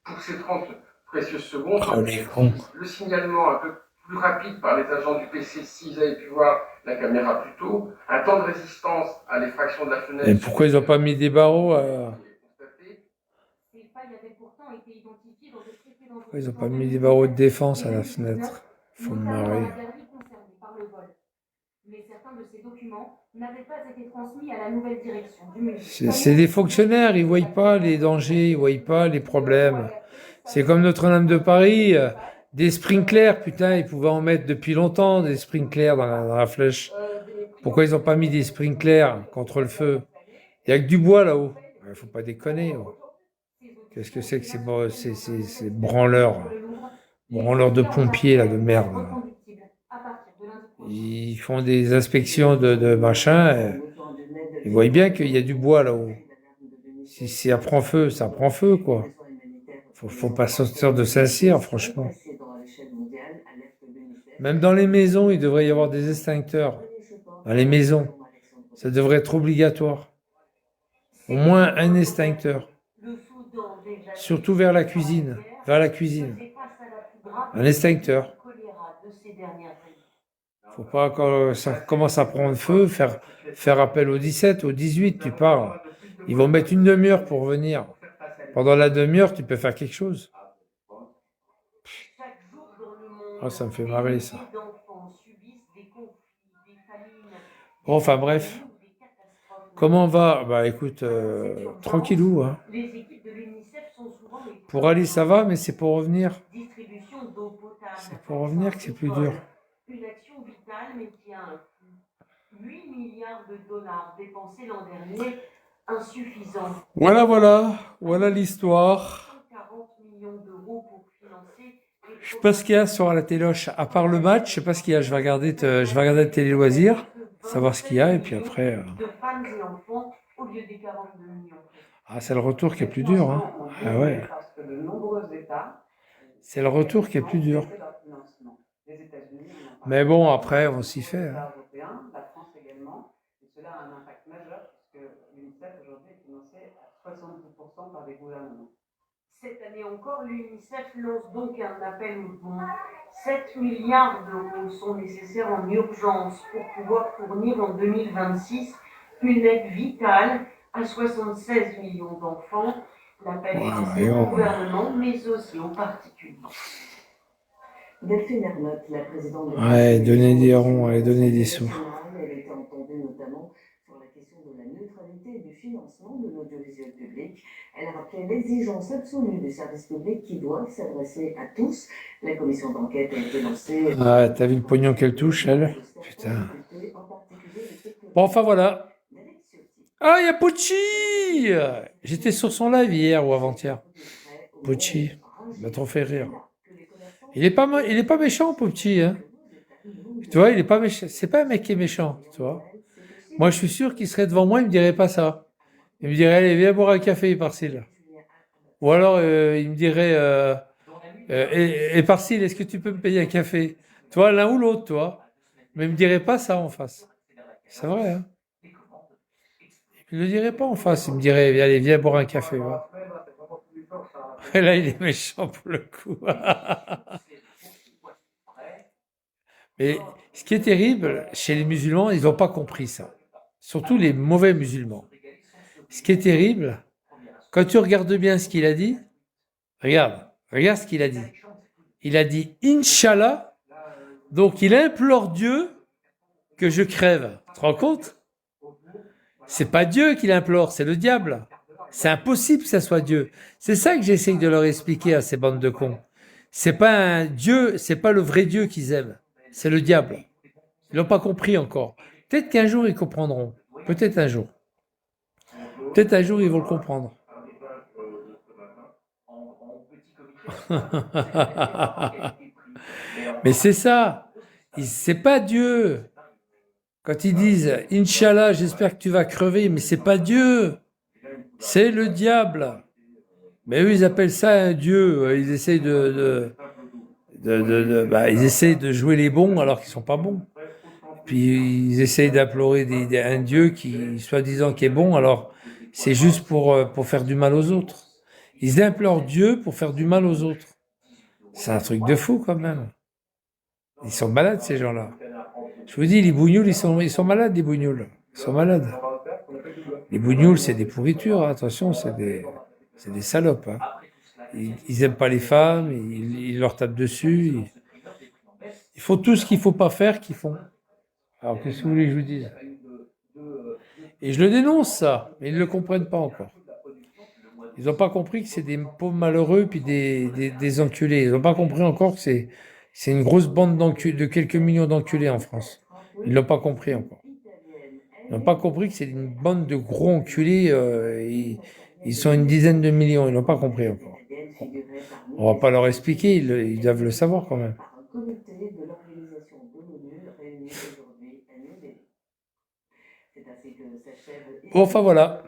Pour ces 30 précieuses secondes, Oh, les cons. le signalement un peu plus rapide par les agents du PC s'ils avaient pu voir la caméra plus tôt, un temps de résistance à l'effraction de la fenêtre. Et pourquoi ils n'ont pas mis des barreaux Pourquoi ils n'ont pas mis des barreaux de défense à la fenêtre? Faut me marrer. Mais certains de ces documents n'avaient pas été transmis à la nouvelle direction du ministère. C'est des fonctionnaires, ils ne voient pas les dangers, ils ne voient pas les problèmes. C'est comme Notre-Dame de Paris, des sprinklers, putain, ils pouvaient en mettre depuis longtemps, des sprinklers dans la flèche. Pourquoi ils n'ont pas mis des sprinklers contre le feu? Il n'y a que du bois là-haut. Il ne faut pas déconner. Oh. Qu'est-ce que c'est que ces branleurs de pompiers là, de merde là. Ils font des inspections de machin. Ils voient bien qu'il y a du bois là-haut. Si ça prend feu, ça prend feu, quoi. Faut pas sortir de Saint-Cyr, franchement. Même dans les maisons, il devrait y avoir des extincteurs. Dans les maisons. Ça devrait être obligatoire. Au moins un extincteur. Surtout vers la cuisine. Vers la cuisine. Un extincteur. Faut pas, quand ça commence à prendre feu, faire appel au 17, au 18, tu parles. Ils vont mettre une demi-heure pour venir. Pendant la demi-heure, tu peux faire quelque chose. Oh, ça me fait marrer, ça. Bon, enfin bref. Comment on va? Bah écoute, tranquillou. Hein. Pour aller, ça va, mais c'est pour revenir. C'est pour revenir que c'est plus dur. Une action vitale, mais qui a un coût. 8 milliards de dollars dépensés l'an dernier, insuffisant. Voilà l'histoire. 140 millions d'euros pour financer. Je sais pas ce qu'il y a sur la téloche, à part le match, je sais pas ce qu'il y a. Je vais regarder la télé loisirs, savoir ce qu'il y a, et puis après. De femmes et enfants au lieu des 42 millions. Ah, c'est le retour qui est plus dur. Hein. Ah ouais. C'est le retour qui est plus dur. Mais bon, après, on s'y fait. Hein. La France également, et cela a un impact majeur puisque l'UNICEF aujourd'hui est financé à 70% par des gouvernements. Cette année encore, l'UNICEF lance donc un appel au don. 7 milliards d'euros sont nécessaires en urgence pour pouvoir fournir en 2026 une aide vitale à 76 millions d'enfants. L'appel est lancé au gouvernement, mais aussi aux particuliers. Delphine Ernotte, la présidente de ouais, donner des ronds, donner des sous. Elle était entendue notamment sur la question de la neutralité et du financement de l'audiovisuel public. Elle a rappelé l'exigence absolue du service public qui doit s'adresser à tous. La commission d'enquête a été lancée. Ah, t'as vu le pognon qu'elle touche, elle? Putain. Bon, enfin voilà. Ah, il y a Pucci! J'étais sur son live hier ou avant-hier. Pucci, il m'a trop fait rire. Il est pas méchant, Pucci, hein. Tu vois, il est pas méchant. C'est pas un mec qui est méchant, tu vois. Moi, je suis sûr qu'il serait devant moi, il me dirait pas ça. Il me dirait, allez, viens boire un café, Parcille. Ou alors, il me dirait, et Parcille, est-ce que tu peux me payer un café? Tu vois, l'un ou l'autre, tu vois. Mais il me dirait pas ça en face. C'est vrai, hein. Il me Il ne le dirait pas en face. Il me dirait, allez, viens boire un café. Va. Et là, il est méchant pour le coup. Mais ce qui est terrible, chez les musulmans, ils n'ont pas compris ça. Surtout les mauvais musulmans. Ce qui est terrible, quand tu regardes bien ce qu'il a dit, regarde ce qu'il a dit. Il a dit Inch'Allah, donc il implore Dieu que je crève. Tu te rends compte? C'est pas Dieu qui l'implore, c'est le diable. C'est impossible que ça soit Dieu. C'est ça que j'essaye de leur expliquer à ces bandes de cons. C'est pas un Dieu, c'est pas le vrai Dieu qu'ils aiment, c'est le diable. Ils l'ont pas compris encore. Peut-être qu'un jour ils comprendront. Peut-être un jour. Peut-être un jour ils vont le comprendre. Mais c'est ça. C'est pas Dieu. Quand ils disent Inch'Allah, j'espère que tu vas crever, mais c'est pas Dieu. C'est le diable. Mais eux, ils appellent ça un Dieu. Ils essayent ils essayent de jouer les bons alors qu'ils sont pas bons. Puis ils essayent d'implorer un Dieu qui, soi-disant, qui est bon, alors c'est juste pour faire du mal aux autres. Ils implorent Dieu pour faire du mal aux autres. C'est un truc de fou quand même. Ils sont malades ces gens-là. Je vous dis, les bougnoules, ils sont malades, les bougnoules. Ils sont malades. Les bougnoules, c'est des pourritures, hein. Attention, c'est des salopes. Hein. Ils aiment pas les femmes, ils leur tapent dessus. Ils font tout ce qu'il faut pas faire qu'ils font. Alors, qu'est-ce que vous voulez que je vous dise? Et je le dénonce, ça, mais ils ne le comprennent pas encore. Ils n'ont pas compris que c'est des pauvres malheureux puis des enculés. Ils n'ont pas compris encore que c'est une grosse bande de quelques millions d'enculés en France. Ils ne l'ont pas compris encore. Ils n'ont pas compris que c'est une bande de gros enculés. Ils sont une dizaine de millions. Ils n'ont pas compris encore. On ne va pas leur expliquer. Ils doivent le savoir quand même. Bon, enfin voilà.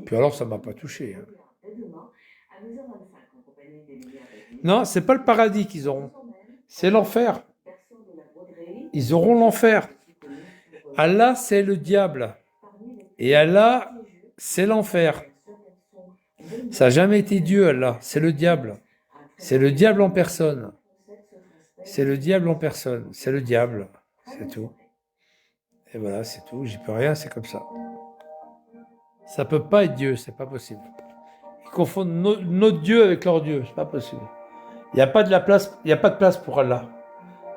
Puis alors, ça ne m'a pas touché. Hein. Non, c'est pas le paradis qu'ils auront. C'est l'enfer. Ils auront l'enfer. Allah, c'est le diable. Et Allah, c'est l'enfer. Ça n'a jamais été Dieu, Allah. C'est le diable. C'est le diable en personne. C'est le diable en personne. C'est le diable. C'est tout. Et voilà, c'est tout. J'y peux rien, c'est comme ça. Ça peut pas être Dieu, c'est pas possible. Ils confondent notre Dieu avec leur Dieu, c'est pas possible. Il n'y a pas de place pour Allah.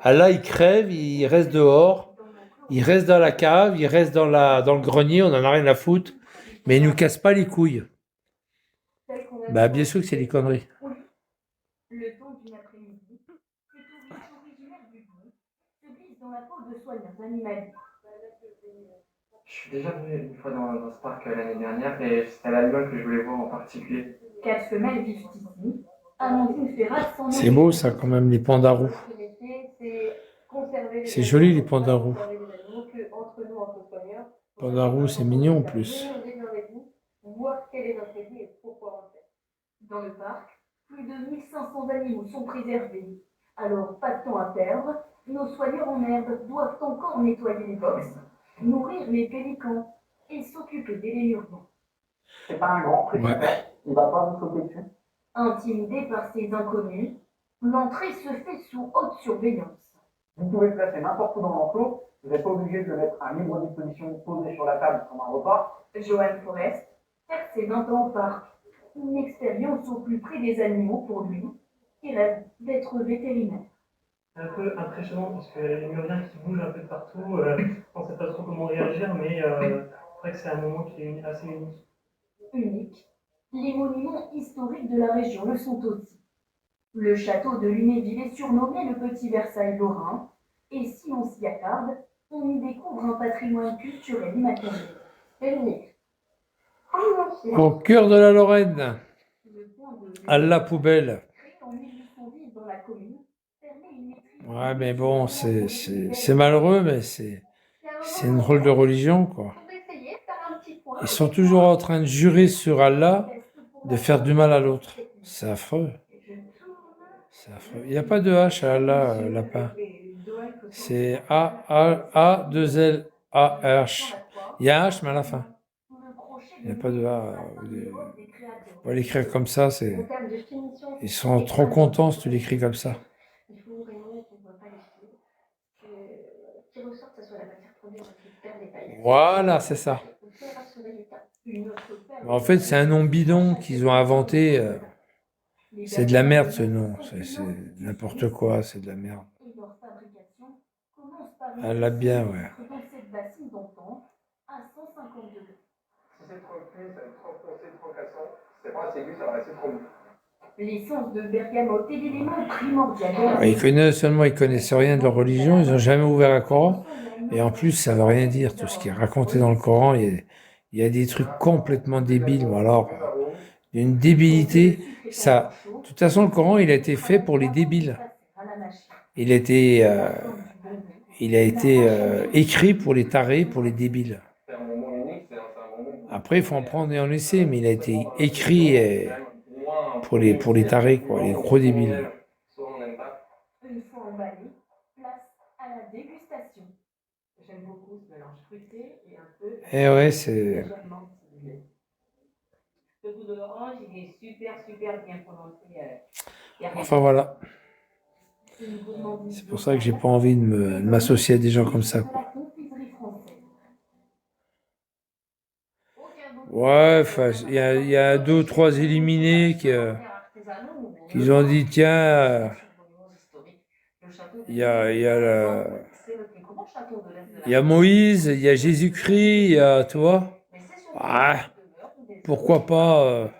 Allah, il crève, il reste dehors, il reste dans la cave, il reste dans le grenier, on n'en a rien à foutre, mais il nous casse pas les couilles. Bah, bien sûr que c'est des conneries. Le temps d'une après-midi, ces touristes originaires du Bon se glissent dans la peau de soignants animaliers. Je suis déjà venu une fois dans ce parc l'année dernière et c'était l'animal que je voulais voir en particulier. 4 femelles vivent ici. Amandine Ferrat s'en C'est beau ça quand même, les pandarous. C'est joli les pandarous. Pandarous, c'est mignon en plus. Dans le parc, plus de 1500 animaux sont préservés. Alors, pas de temps à perdre, nos soigneurs en herbe doivent encore nettoyer les boxes, nourrir les pélicans et s'occuper des lémuriens. C'est pas un grand prédateur, Ouais. il va pas vous sauter dessus. Intimidés par ces inconnus, l'entrée se fait sous haute surveillance. Vous pouvez le placer n'importe où dans l'enclos, vous n'êtes pas obligé de le mettre à libre disposition, posé sur la table comme un repas. Johan Forest perd ses 20 ans au parc. Une expérience au plus près des animaux pour lui, qui rêve d'être vétérinaire. C'est un peu impressionnant parce que les lémuriens qui bougent un peu de partout, on ne sait pas trop comment réagir, mais c'est vrai que c'est un moment qui est assez unique. Unique. Les monuments historiques de la région le sont aussi. Le château de Lunéville est surnommé le Petit Versailles lorrain, et si on s'y attarde, on y découvre un patrimoine culturel immatériel. Unique. Au cœur de la Lorraine, à la poubelle. Ouais, mais bon, c'est malheureux, mais c'est une drôle de religion, quoi. Ils sont toujours en train de jurer sur Allah de faire du mal à l'autre. C'est affreux. C'est affreux. Il n'y a pas de H à Allah, lapin. C'est A2L A H. Il y a un H, mais à la fin. Il n'y a pas de A. On va l'écrire comme ça, c'est... Ils sont trop contents si tu l'écris comme ça. Il faut vraiment qu'on ne voit pas les fils, qui ressort, que ce soit la matière première qui perd les paillettes. Voilà, c'est ça. On perd ce résultat. Une autre perd. En fait, c'est un nom bidon qu'ils ont inventé. C'est de la merde, ce nom. C'est n'importe quoi, c'est de la merde. Et leur fabrication commence par Elle l'a bien, ouais. dans cette bassine d'antan à 150 degrés. Si c'est trop cru, ça va être trop foncé, trop cassant. Si c'est pas assez aigu, ça va rester trop mou. L'essence de bergamote est l'élément primordial. Ils connaissaient rien de leur religion, ils n'ont jamais ouvert un Coran. Et en plus, ça veut rien dire. Tout ce qui est raconté dans le Coran, il y a des trucs complètement débiles. Ou alors, d'une débilité. Ça, de toute façon, le Coran, il a été fait pour les débiles. Il a été écrit pour les tarés, pour les débiles. Après, il faut en prendre et en laisser, mais il a été écrit pour les tarés, quoi, les gros débiles. Une fois emballé, place à la dégustation. J'aime beaucoup ce mélange fruité et un peu. Eh ouais, c'est. légèrement ciblé. Le goût de l'orange, il est super bien prononcé. Enfin voilà. C'est pour ça que j'ai pas envie de m'associer à des gens comme ça, quoi. Ouais, enfin, il y a 2 ou 3 éliminés qui ont dit tiens, il y a Moïse, il y a Jésus-Christ, il y a, tu vois, ah, pourquoi pas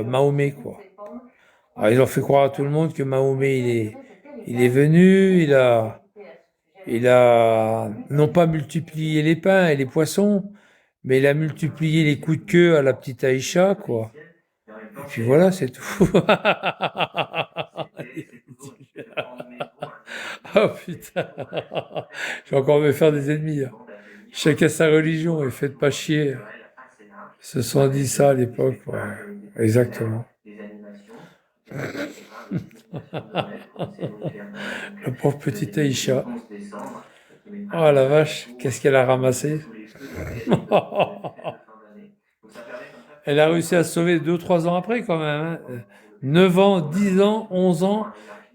Mahomet, quoi. Alors, ils ont fait croire à tout le monde que Mahomet, il est venu, il a non pas multiplié les pains et les poissons, mais il a multiplié les coups de queue à la petite Aïcha, quoi. Et puis voilà, c'est tout. Oh putain. Je vais encore me faire des ennemis. Hein. Chacun sa religion et faites pas chier. Ils se sont dit ça à l'époque. Ouais. Exactement. La pauvre petite Aïcha. Oh la vache, qu'est-ce qu'elle a ramassé. Elle a réussi à se sauver 2 ou 3 ans après quand même. Hein. 9 ans, 10 ans, 11 ans.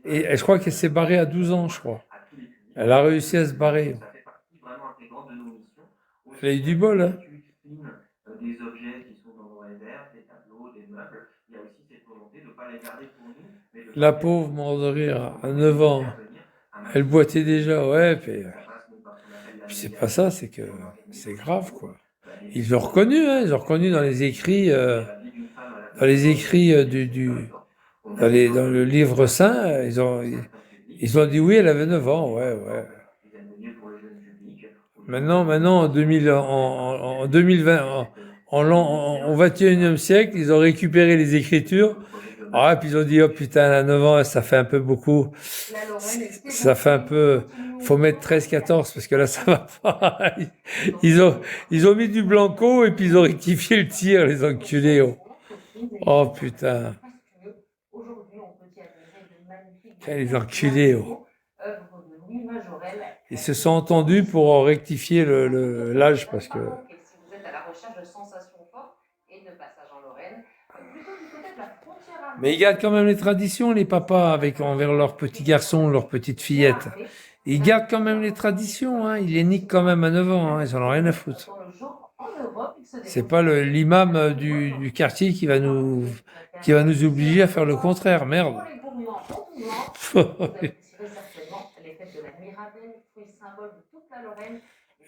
Et je crois qu'elle s'est barrée à 12 ans, je crois. Elle a réussi à se barrer. Elle a eu du bol. Hein. La pauvre, mort de rire, à 9 ans. Elle boitait déjà, ouais. Puis c'est pas ça, c'est que c'est grave, quoi. Ils l'ont reconnu, hein, ils ont reconnu dans les écrits, dans le livre saint, ils ont dit oui, elle avait 9 ans, ouais. Maintenant, en 2020, au 21e siècle, ils ont récupéré les écritures. Ah, puis ils ont dit, oh putain, à 9 ans, ça fait un peu beaucoup. Ça fait un peu, faut mettre 13-14 parce que là, ça va pas. Ils ont mis du blanco et puis ils ont rectifié le tir, les enculés. Oh putain. Les enculés. Ils se sont entendus pour rectifier l'âge parce que. Mais ils gardent quand même les traditions, les papas, envers leurs petits garçons, leurs petites fillettes. Ils gardent quand même les traditions, hein. Ils les niquent quand même à 9 ans, hein. Ils en ont rien à foutre. C'est pas l'imam du quartier qui va nous obliger à faire le contraire, merde.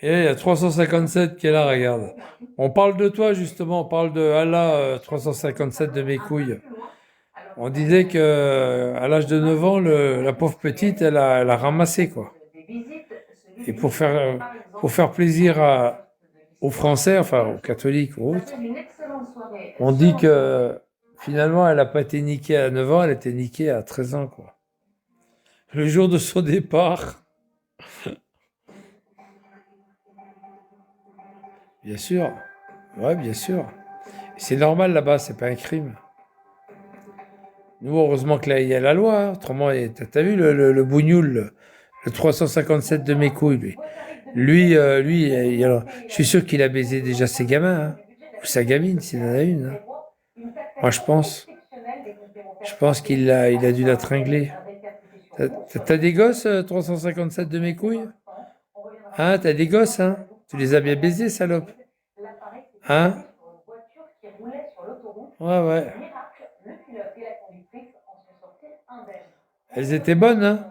Et il y a 357 qui est là, regarde. On parle de toi, justement, on parle de Allah 357 de mes couilles. On disait que à l'âge de 9 ans, la pauvre petite, elle a ramassé, quoi. Et pour faire plaisir aux Français, enfin aux catholiques ou autres, on dit que finalement, elle n'a pas été niquée à 9 ans, elle a été niquée à 13 ans, quoi. Le jour de son départ. Bien sûr. Ouais, bien sûr. C'est normal là-bas, c'est pas un crime. Nous, heureusement que là, il y a la loi. Hein. Autrement, t'as vu le bougnoul, le 357 de mes couilles, lui. je suis sûr qu'il a baisé déjà ses gamins, hein, ou sa gamine, s'il en a une, hein. Moi, je pense. Je pense il a dû la tringler. T'as des gosses, 357 de mes couilles? Hein, t'as des gosses, hein? Tu les as bien baisés, salope? Hein? Ouais, ouais. Elles étaient bonnes, hein?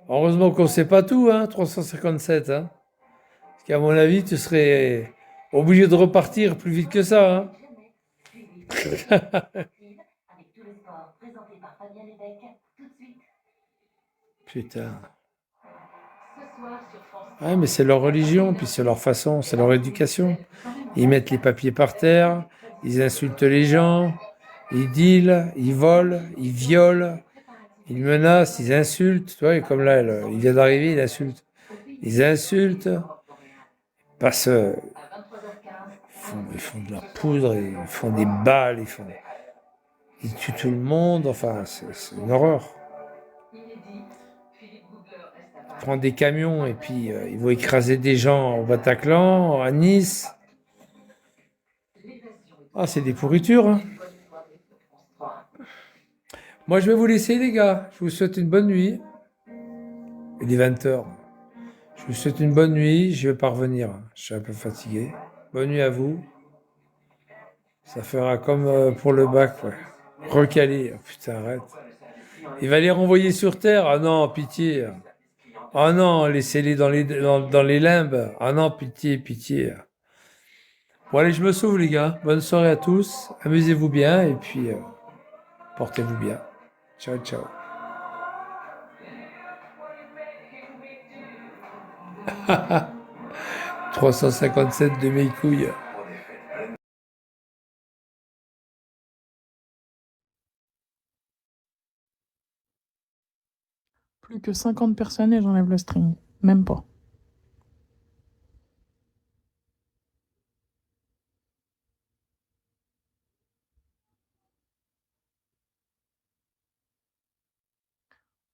Heureusement qu'on sait pas tout, hein, 357, hein? Parce qu'à mon avis, tu serais obligé de repartir plus vite que ça, hein? Putain. Ouais, mais c'est leur religion, puis c'est leur façon, c'est leur éducation. Ils mettent les papiers par terre, ils insultent les gens, ils dealent, ils volent, ils violent, ils menacent, ils insultent. Tu vois, et comme là, il vient d'arriver, il insulte. Ils insultent, passent, ils font de la poudre, ils font des balles, ils tuent tout le monde. Enfin, c'est une horreur. Ils prennent des camions et puis ils vont écraser des gens au Bataclan, à Nice. Ah, c'est des pourritures, hein. Moi, je vais vous laisser, les gars. Je vous souhaite une bonne nuit. Il est 20h. Je vous souhaite une bonne nuit. Je vais pas revenir. Je suis un peu fatigué. Bonne nuit à vous. Ça fera comme pour le bac, ouais. Recalé. Oh, putain, arrête. Il va les renvoyer sur Terre. Ah non, pitié. Ah non, laissez-les dans les limbes. Ah non, pitié, pitié. Bon, allez, je me sauve, les gars. Bonne soirée à tous. Amusez-vous bien et puis portez-vous bien. Ciao, ciao. 357 de mes couilles. Plus que 50 personnes et j'enlève le string. Même pas.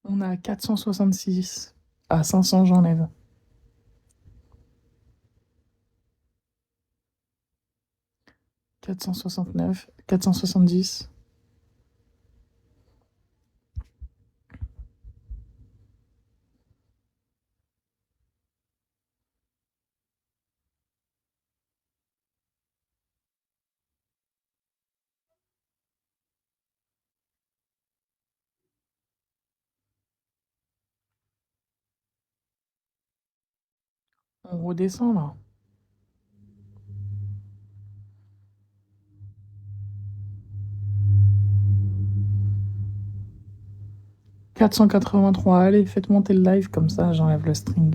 On a 466. À 500, j'enlève. 469, 470. On redescend là. « 483, allez, faites monter le live, comme ça j'enlève le string. »